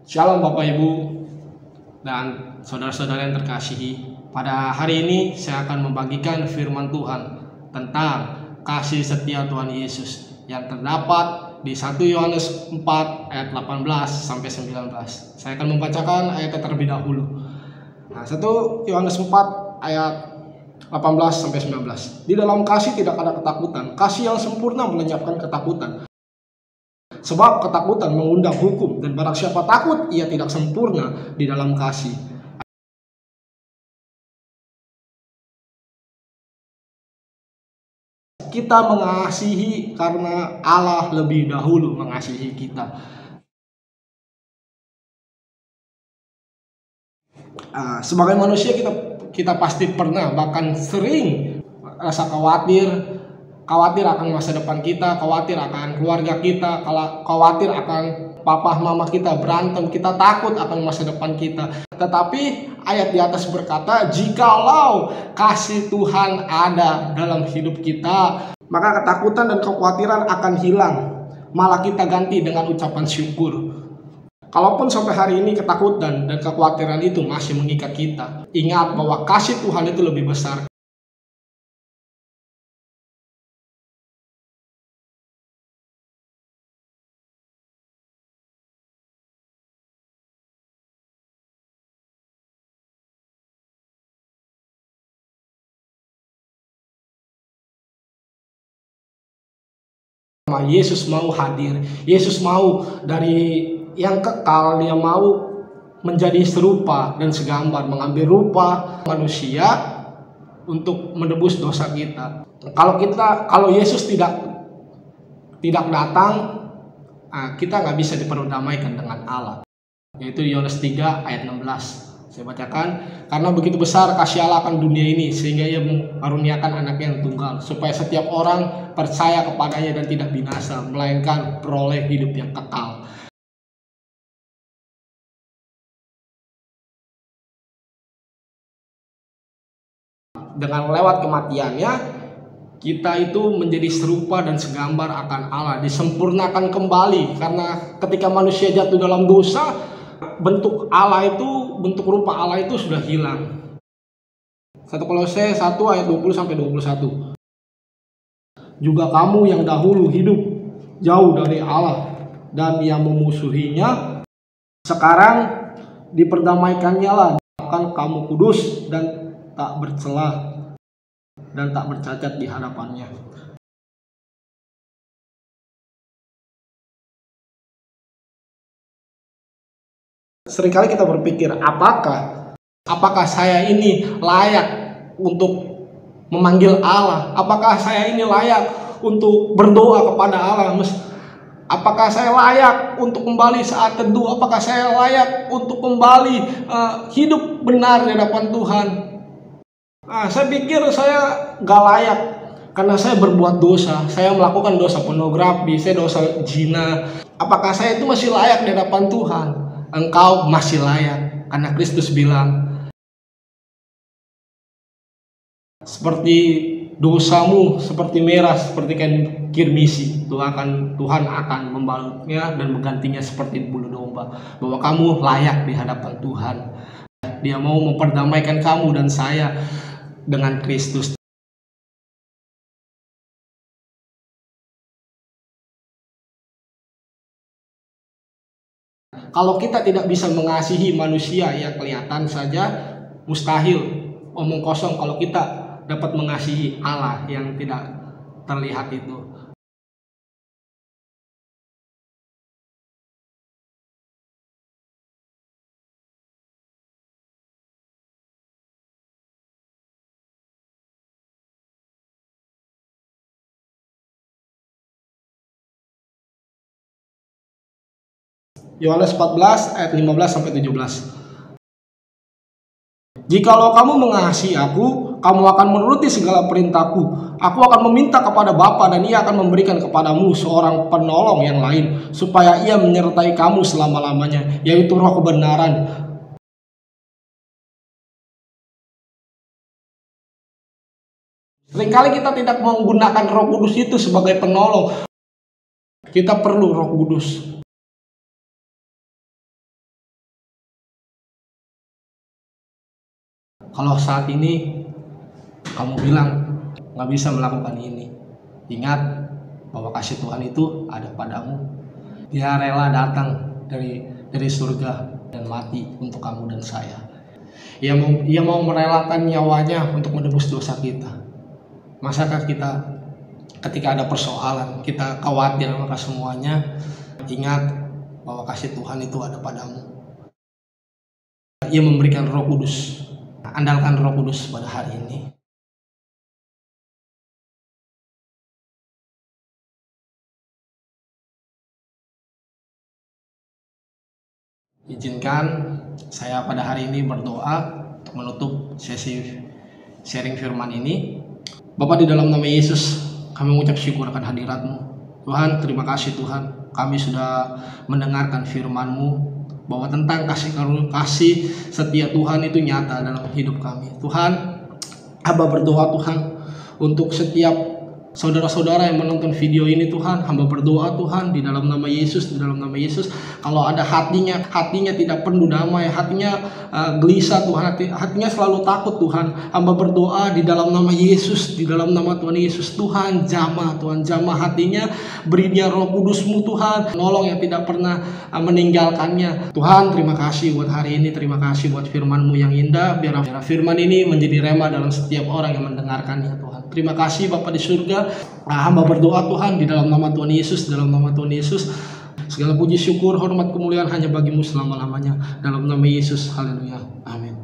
Shalom Bapak Ibu dan saudara-saudara yang terkasihi. Pada hari ini saya akan membagikan firman Tuhan tentang kasih setia Tuhan Yesus yang terdapat di 1 Yohanes 4 ayat 18 sampai 19. Saya akan membacakan ayatnya terlebih dahulu. 1 Yohanes 4 ayat 18 sampai 19. Di dalam kasih tidak ada ketakutan. Kasih yang sempurna melenyapkan ketakutan. Sebab ketakutan mengundang hukum, dan barang siapa takut, ia tidak sempurna di dalam kasih. Kita mengasihi karena Allah lebih dahulu mengasihi kita. Sebagai manusia kita pasti pernah, bahkan sering rasa khawatir akan masa depan kita, khawatir akan keluarga kita, khawatir akan papa mama kita berantem, kita takut akan masa depan kita. Tetapi ayat di atas berkata, jikalau kasih Tuhan ada dalam hidup kita, maka ketakutan dan kekhawatiran akan hilang. Malah kita ganti dengan ucapan syukur. Kalaupun sampai hari ini ketakutan dan kekhawatiran itu masih mengikat kita, ingat bahwa kasih Tuhan itu lebih besar. Yesus mau hadir, Yesus mau dari yang kekal, dia mau menjadi serupa dan segambar, mengambil rupa manusia untuk menebus dosa kita. Kalau Yesus tidak datang, kita nggak bisa diperdamaikan dengan Allah. Yaitu Yohanes 3 ayat 16. Saya bacakan, karena begitu besar kasih Allah akan dunia ini, sehingga ia mengaruniakan anaknya yang tunggal, supaya setiap orang percaya kepadanya dan tidak binasa, melainkan peroleh hidup yang kekal. Dengan lewat kematiannya, kita itu menjadi serupa dan segambar akan Allah, disempurnakan kembali. Karena ketika manusia jatuh dalam dosa, bentuk rupa Allah itu sudah hilang. 1 Kolose 1 ayat 20 sampai 21. Juga kamu yang dahulu hidup jauh dari Allah dan yang memusuhinya, sekarang diperdamaikannya lah, akan kamu kudus dan tak bercelah dan tak bercacat di hadapannya. Seringkali kita berpikir, apakah saya ini layak untuk memanggil Allah? Apakah saya ini layak untuk berdoa kepada Allah? Apakah saya layak untuk kembali saat teduh? Apakah saya layak untuk kembali hidup benar di hadapan Tuhan? Saya pikir saya gak layak, karena saya berbuat dosa. Saya melakukan dosa pornografi, saya dosa zina. Apakah saya itu masih layak di hadapan Tuhan? Engkau masih layak, karena Kristus bilang, seperti dosamu seperti merah, seperti kain kirmisi, Tuhan akan membalutnya dan menggantinya seperti bulu domba. Bahwa kamu layak di hadapan Tuhan. Dia mau memperdamaikan kamu dan saya dengan Kristus. Kalau kita tidak bisa mengasihi manusia, ya kelihatan saja mustahil, omong kosong kalau kita dapat mengasihi Allah yang tidak terlihat itu. Yohanes 14 ayat 15 sampai 17. Jikalau kamu mengasihi aku, kamu akan menuruti segala perintahku. Aku akan meminta kepada Bapa dan ia akan memberikan kepadamu seorang penolong yang lain, supaya ia menyertai kamu selama-lamanya, yaitu Roh kebenaran. Seringkali kita tidak menggunakan Roh Kudus itu sebagai penolong. Kita perlu Roh Kudus. Kalau saat ini kamu bilang nggak bisa melakukan ini, ingat bahwa kasih Tuhan itu ada padamu. Dia rela datang dari surga dan mati untuk kamu dan saya. Ia mau merelakan nyawanya untuk menebus dosa kita. Masakah kita ketika ada persoalan kita khawatir maka semuanya? Ingat bahwa kasih Tuhan itu ada padamu. Ia memberikan Roh Kudus. Andalkan Roh Kudus pada hari ini. Izinkan saya pada hari ini berdoa untuk menutup sesi sharing firman ini. Bapa, di dalam nama Yesus kami mengucap syukur akan hadirat-Mu. Tuhan, terima kasih Tuhan, kami sudah mendengarkan firman-Mu bahwa tentang kasih setia Tuhan itu nyata dalam hidup kami. Tuhan, hamba berdoa Tuhan untuk setiap saudara-saudara yang menonton video ini Tuhan, hamba berdoa Tuhan di dalam nama Yesus, kalau ada hatinya tidak penuh damai, hatinya gelisah Tuhan, hatinya selalu takut Tuhan, hamba berdoa di dalam nama Yesus, di dalam nama Tuhan Yesus, Tuhan jamah hatinya, beri dia Roh Kudus-Mu Tuhan, nolong yang tidak pernah meninggalkannya. Tuhan, terima kasih buat hari ini, terima kasih buat firman-Mu yang indah, biar firman ini menjadi rema dalam setiap orang yang mendengarkannya Tuhan. Terima kasih Bapa di surga. Hamba berdoa Tuhan di dalam nama Tuhan Yesus, segala puji syukur hormat kemuliaan hanya bagi-Mu selama-lamanya, dalam nama Yesus. Haleluya, amin.